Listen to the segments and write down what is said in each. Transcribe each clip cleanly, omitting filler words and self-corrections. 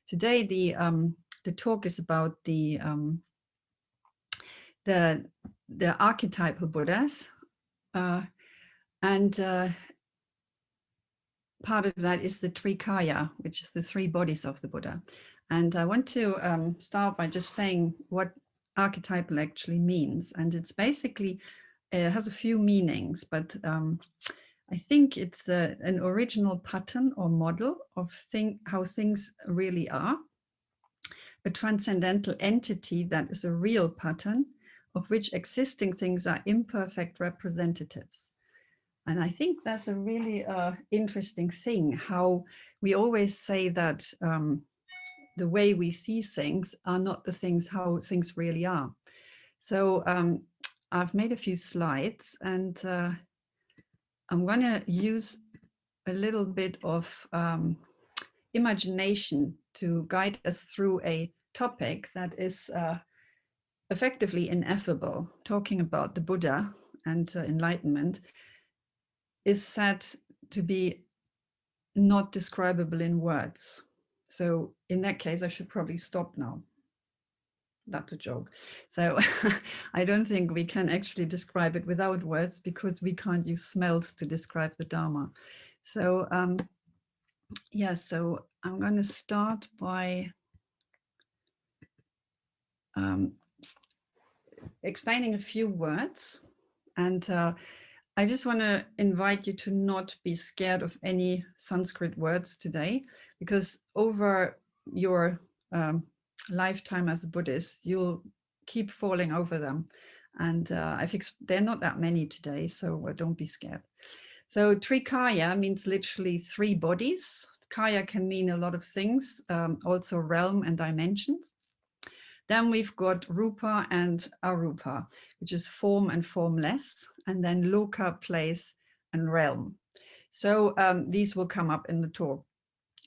Today, the talk is about the archetypal Buddhas, and part of that is the Trikaya, which is the three bodies of the Buddha. And I want to start by just saying what archetypal actually means. And it's basically, it has a few meanings, but I think it's an original pattern or model of how things really are, a transcendental entity that is a real pattern of which existing things are imperfect representatives. And I think that's a really interesting thing, how we always say that the way we see things are not the things, how things really are. So I've made a few slides, and I'm going to use a little bit of imagination to guide us through a topic that is effectively ineffable. Talking about the Buddha and enlightenment is said to be not describable in words. So in that case, I should probably stop now. That's a joke. So I don't think we can actually describe it without words, because we can't use smells to describe the Dharma. So yeah, so I'm going to start by explaining a few words. And I just want to invite you to not be scared of any Sanskrit words today, because over your lifetime as a Buddhist, you'll keep falling over them. And they're not that many today, so don't be scared. So Trikaya means literally three bodies. Kaya can mean a lot of things, also realm and dimensions. Then we've got Rupa and Arupa, which is form and formless, and then Loka, place, and realm. So these will come up in the talk.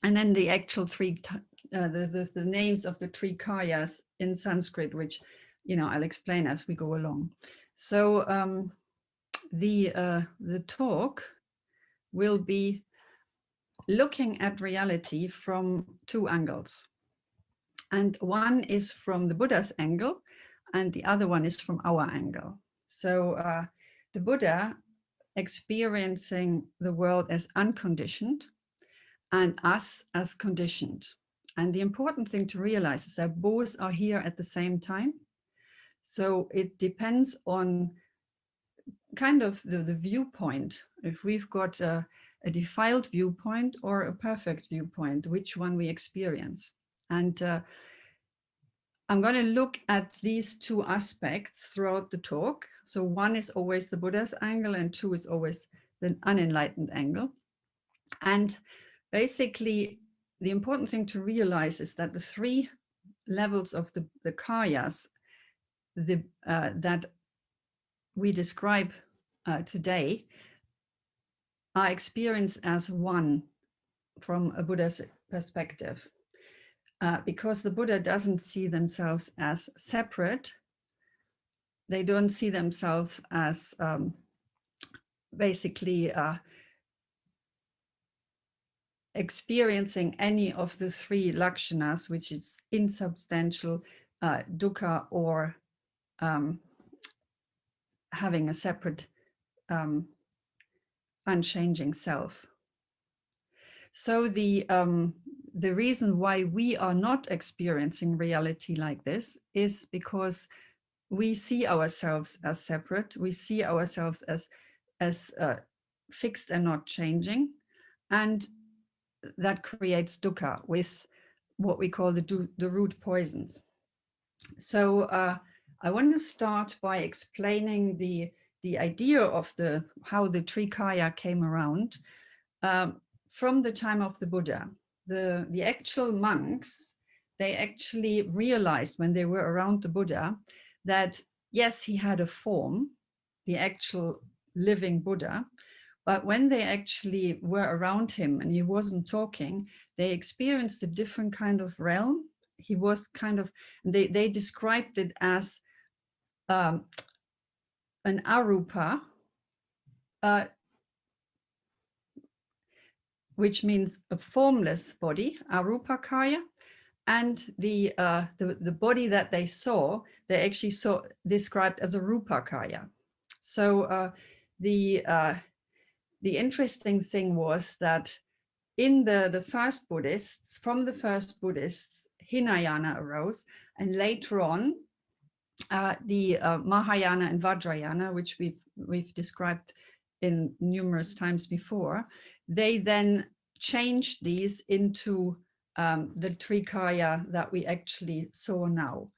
And then the actual the names of the three kayas in Sanskrit, which, I'll explain as we go along. So the talk will be looking at reality from two angles. And one is from the Buddha's angle, and the other one is from our angle. So the Buddha experiencing the world as unconditioned, and us as conditioned. And the important thing to realize is that both are here at the same time. So it depends on kind of the viewpoint. If we've got a defiled viewpoint or a perfect viewpoint, which one we experience. And I'm going to look at these two aspects throughout the talk. So one is always the Buddha's angle, and two is always the unenlightened angle. And basically, the important thing to realize is that the three levels of the kayas that we describe today are experienced as one from a Buddha's perspective. Because the Buddha doesn't see themselves as separate. They don't see themselves as basically experiencing any of the three lakshanas, which is insubstantial, dukkha, or having a separate unchanging self. So the reason why we are not experiencing reality like this is because we see ourselves as separate. We see ourselves as fixed and not changing, and that creates dukkha with what we call the root poisons. So I want to start by explaining the idea of how the Trikaya came around. From the time of the Buddha, the actual monks, they actually realized when they were around the Buddha that, yes, he had a form, the actual living Buddha, but when they actually were around him and he wasn't talking, they experienced a different kind of realm. He was kind of, they described it as an arupa, which means a formless body, arupakaya, and the body that they saw, they actually saw described as a rupakaya. So the interesting thing was that in the first Buddhists, from the first Buddhists, Hinayana arose, and later on, the Mahayana and Vajrayana, which we've described in numerous times before, they then changed these into the Trikaya that we actually saw now,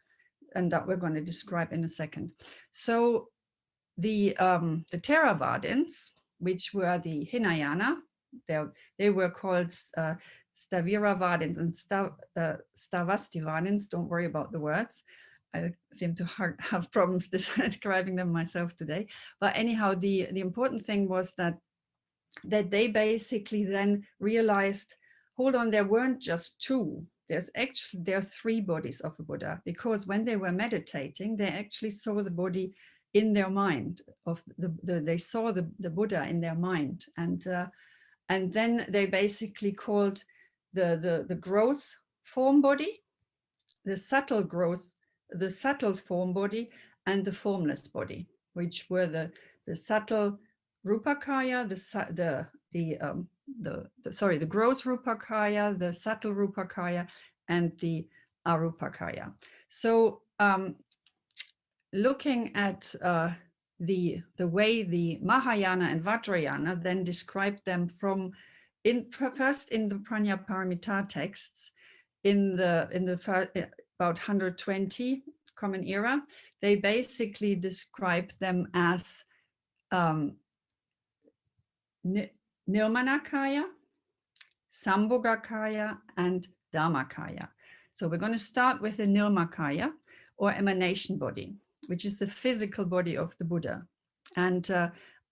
and that we're going to describe in a second. So the Theravadins, which were the Hinayana, they were called Staviravadins and Stavastivadins. Don't worry about the words. I seem to have problems describing them myself today. But anyhow, the important thing was that they basically then realized, hold on, there weren't just two. There are three bodies of a Buddha, because when they were meditating, they actually saw the body in their mind. They saw the Buddha in their mind, and then they basically called the gross form body, the subtle form body, and the formless body, which were the subtle rupakaya, the gross rupakaya, the subtle rupakaya, and the arupakaya. So looking at the way the Mahayana and Vajrayana then described them first in the Prajnaparamita texts, in the first, about 120 Common Era, they basically described them as Nirmanakaya, Sambhogakaya, and Dharmakaya. So we're going to start with the Nirmanakaya, or emanation body, which is the physical body of the Buddha. And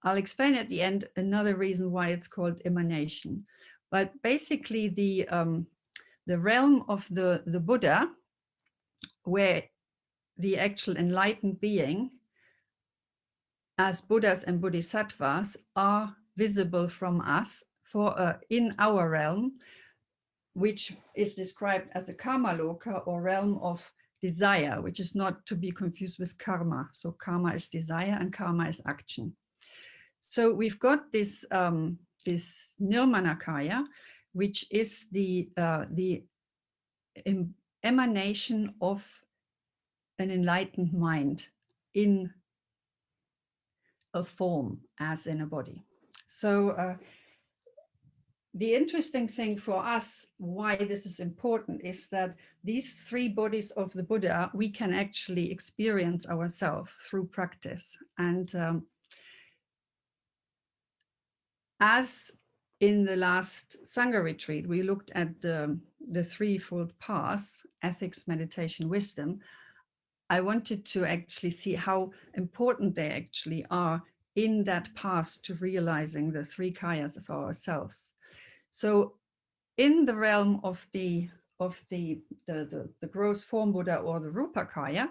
I'll explain at the end another reason why it's called emanation. But basically the realm of the Buddha, where the actual enlightened being as Buddhas and Bodhisattvas are visible from us in our realm, which is described as a karma loka, or realm of desire, which is not to be confused with karma. So karma is desire and karma is action. So we've got this Nirmanakaya, which is the emanation of an enlightened mind in a form, as in a body. So the interesting thing for us, why this is important, is that these three bodies of the Buddha, we can actually experience ourselves through practice. And as in the last Sangha retreat, we looked at the threefold paths: ethics, meditation, wisdom. I wanted to actually see how important they actually are in that path to realizing the three kayas of ourselves. So in the realm of the gross form Buddha, or the Rupakaya,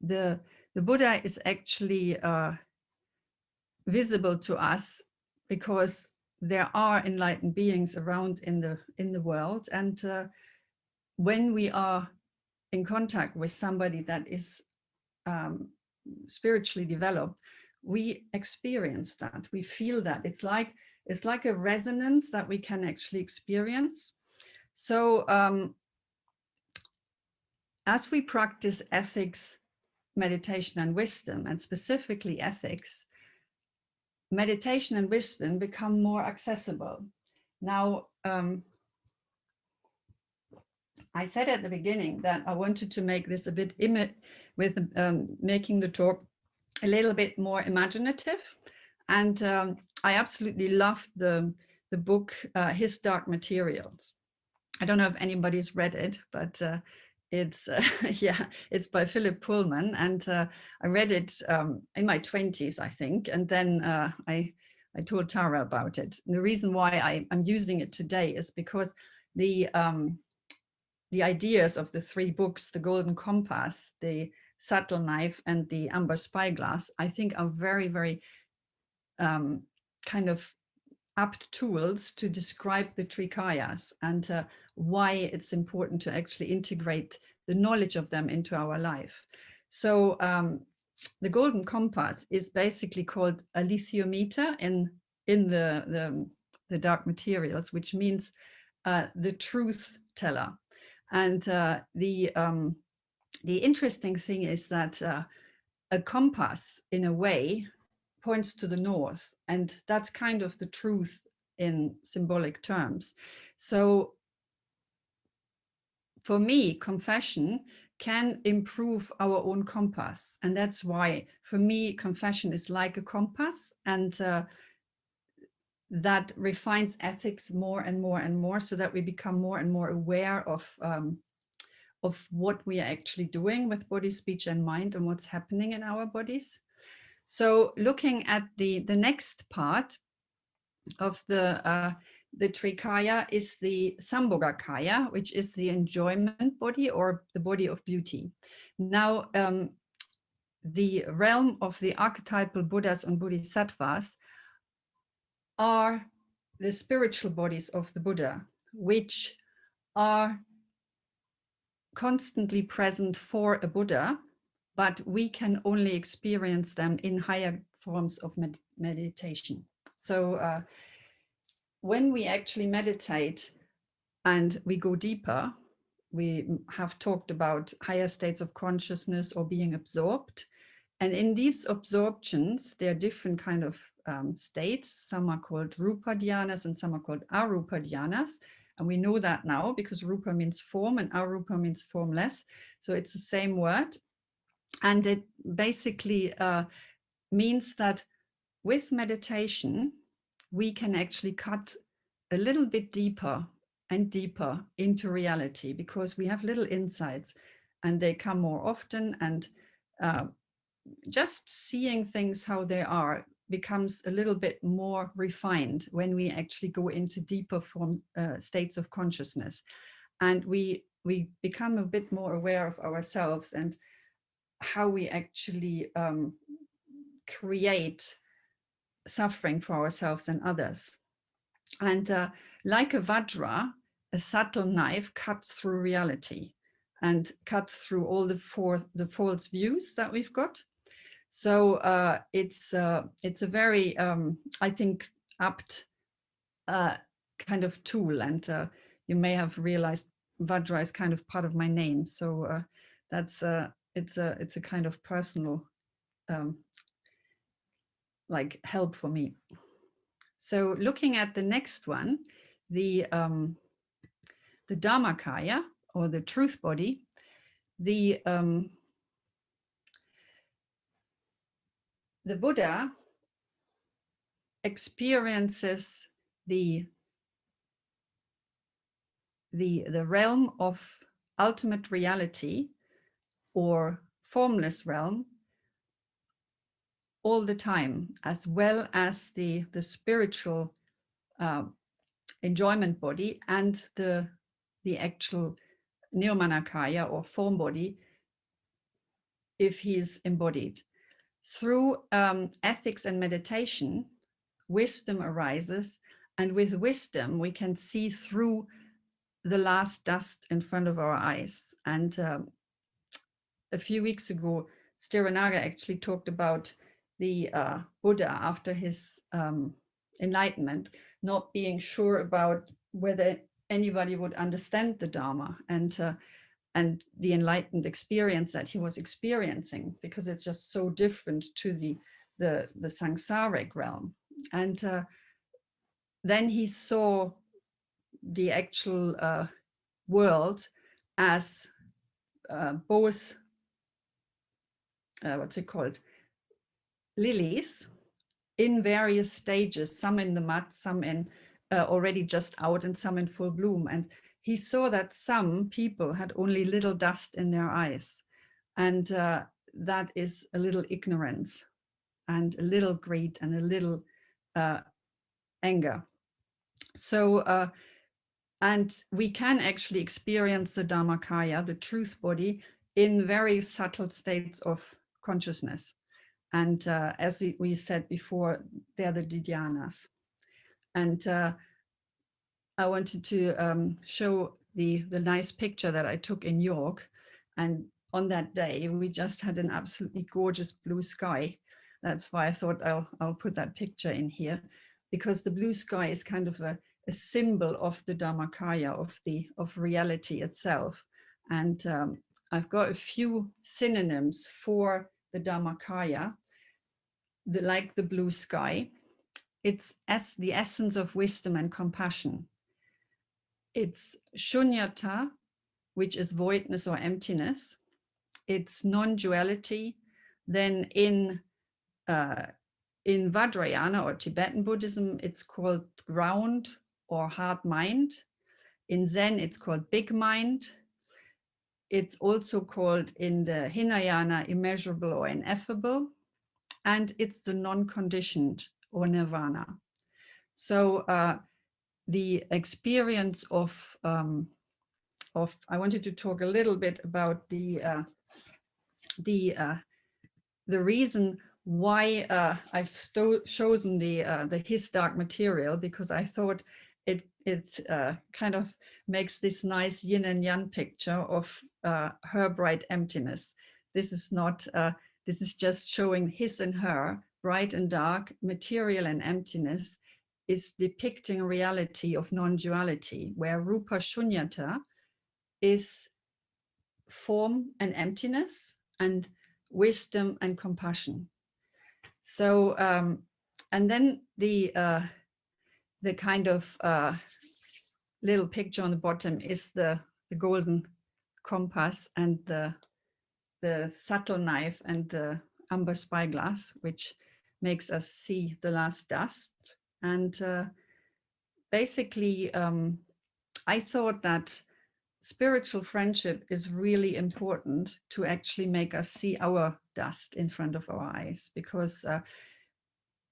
the Buddha is actually visible to us because there are enlightened beings around in the world, and when we are in contact with somebody that is spiritually developed, we experience that, we feel that. It's like a resonance that we can actually experience. So as we practice ethics, meditation, and wisdom, and specifically ethics, meditation and wisdom become more accessible. Now, I said at the beginning that I wanted to make this a bit with making the talk a little bit more imaginative, and I absolutely loved the book His Dark Materials. I don't know if anybody's read it, but it's it's by Philip Pullman, and I read it in my 20s, I think, and then I told Tara about it. And the reason why I'm using it today is because the ideas of the three books, the Golden Compass, the Subtle Knife, and the Amber Spyglass, I think are very, very kind of apt tools to describe the trikayas and why it's important to actually integrate the knowledge of them into our life. So the golden compass is basically called a lithiometer in the dark materials, which means the truth teller. And the interesting thing is that a compass, in a way, points to the north, and that's kind of the truth in symbolic terms. So for me, confession can improve our own compass, and that's why for me confession is like a compass, and that refines ethics more and more and more, so that we become more and more aware of what we are actually doing with body, speech, and mind, and what's happening in our bodies. So looking at the next part of the Trikaya is the Sambhogakaya, which is the enjoyment body, or the body of beauty. Now, the realm of the archetypal Buddhas and Bodhisattvas are the spiritual bodies of the Buddha, which are constantly present for a Buddha, but we can only experience them in higher forms of meditation. So when we actually meditate and we go deeper, we have talked about higher states of consciousness or being absorbed. And in these absorptions, there are different kind of states. Some are called rupa dhyanas and some are called arupa dhyanas. And we know that now because rupa means form and arupa means formless. So it's the same word. And it basically means that with meditation, we can actually cut a little bit deeper and deeper into reality, because we have little insights and they come more often, and just seeing things how they are becomes a little bit more refined when we actually go into deeper form states of consciousness, and we become a bit more aware of ourselves and how we actually create suffering for ourselves and others. And like a vajra, a subtle knife cuts through reality and cuts through all the false views that we've got. So it's a very, I think, apt kind of tool. And you may have realized vajra is kind of part of my name. So that's it's a kind of personal like help for me. So looking at the next one, the Dharmakaya, or the truth body, the Buddha experiences the realm of ultimate reality, or formless realm, all the time, as well as the spiritual enjoyment body and the actual Nirmanakaya, or form body, if he is embodied. Through ethics and meditation, wisdom arises, and with wisdom we can see through the last dust in front of our eyes. And a few weeks ago, Stiranaga actually talked about the Buddha after his enlightenment, not being sure about whether anybody would understand the Dharma and the enlightened experience that he was experiencing, because it's just so different to the samsaric realm. And then he saw the actual world as both what's it called, lilies in various stages, some in the mud, some in already just out, and some in full bloom. And he saw that some people had only little dust in their eyes, and that is a little ignorance and a little greed and a little anger. So and we can actually experience the Dharmakaya, the truth body, in very subtle states of consciousness. And as we said before, they're the Dhyānas. And I wanted to show the nice picture that I took in York. And on that day, we just had an absolutely gorgeous blue sky. That's why I thought I'll put that picture in here, because the blue sky is kind of a symbol of the Dharmakaya, of reality itself. And I've got a few synonyms for the Dharmakaya, like the blue sky. It's the essence of wisdom and compassion. It's shunyata, which is voidness or emptiness. It's non-duality. Then in Vajrayana or Tibetan Buddhism, it's called ground or heart mind. In Zen, it's called big mind. It's also called in the Hinayana immeasurable or ineffable. And it's the non-conditioned or nirvana. So the experience of I wanted to talk a little bit about the reason why I've chosen the His Dark material, because I thought it kind of makes this nice yin and yang picture of her bright emptiness. This is not this is just showing his and her, bright and dark, material and emptiness, is depicting reality of non-duality, where Rupa Shunyata is form and emptiness, and wisdom and compassion. So, and then the kind of little picture on the bottom is the golden compass and the subtle knife and the amber spyglass, which makes us see the last dust. And basically, I thought that spiritual friendship is really important to actually make us see our dust in front of our eyes, because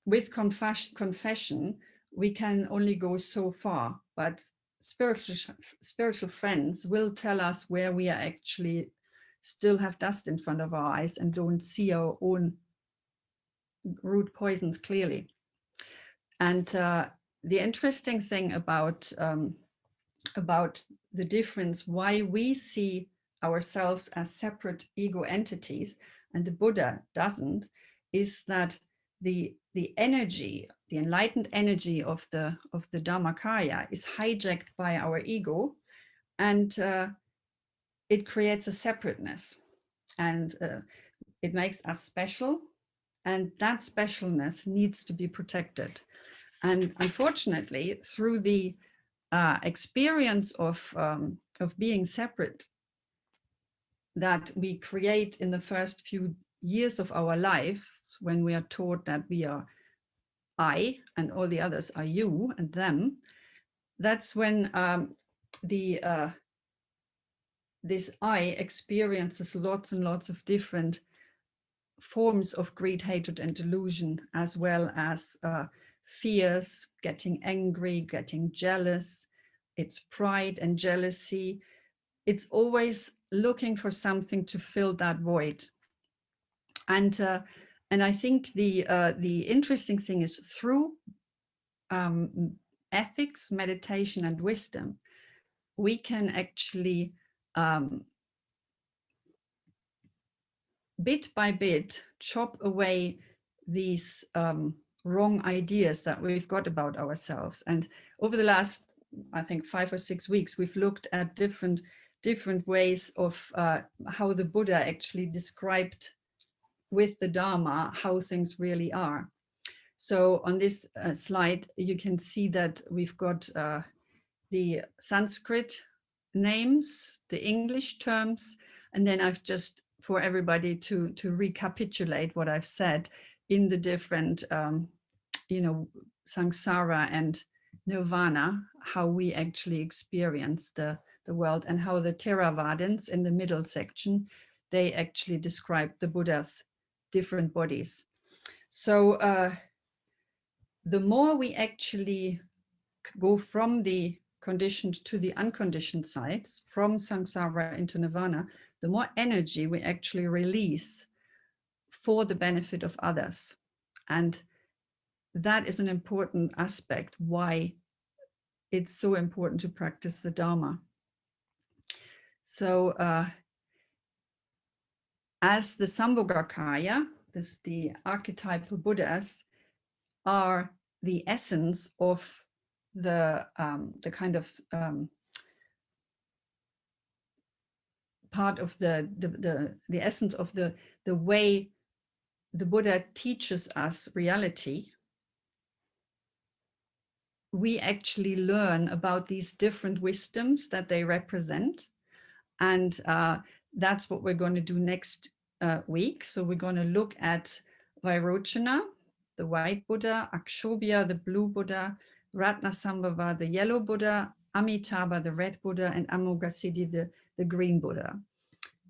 with confession, we can only go so far, but spiritual friends will tell us where we are actually still have dust in front of our eyes and don't see our own root poisons clearly. And the interesting thing about the difference, why we see ourselves as separate ego entities and the Buddha doesn't, is that the energy, the enlightened energy of the Dharmakaya is hijacked by our ego, and it creates a separateness, and it makes us special, and that specialness needs to be protected. And unfortunately, through the experience of being separate that we create in the first few years of our life, when we are taught that we are I and all the others are you and them, that's when this I experiences lots and lots of different forms of greed, hatred, and delusion, as well as fears, getting angry, getting jealous. It's pride and jealousy. It's always looking for something to fill that void. And I think the interesting thing is, through ethics, meditation, and wisdom, we can actually bit by bit chop away these wrong ideas that we've got about ourselves. And over the last, I think, 5 or 6 weeks, we've looked at different ways of how the Buddha actually described with the Dharma how things really are. So on this slide, you can see that we've got the Sanskrit names, the English terms, and then I've just, for everybody to recapitulate what I've said in the different, samsara and nirvana, how we actually experience the world, and how the Theravadins in the middle section, they actually describe the Buddha's different bodies. So the more we actually go from the conditioned to the unconditioned side, from samsara into nirvana, the more energy we actually release for the benefit of others. And that is an important aspect why it's so important to practice the Dharma. So as the Sambhogakaya, the archetypal Buddhas, are the essence of the kind of part of the essence of the way the Buddha teaches us reality. We actually learn about these different wisdoms that they represent. And that's what we're going to do next week. So we're going to look at Vairochana, the white Buddha, Akshobhya, the blue Buddha, Ratnasambhava, the yellow Buddha, Amitabha, the red Buddha, and Amoghasiddhi, the green Buddha.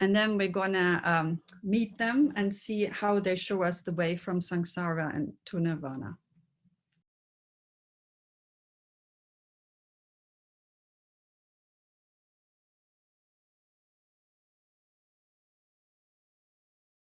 And then we're going to meet them and see how they show us the way from samsara and to nirvana.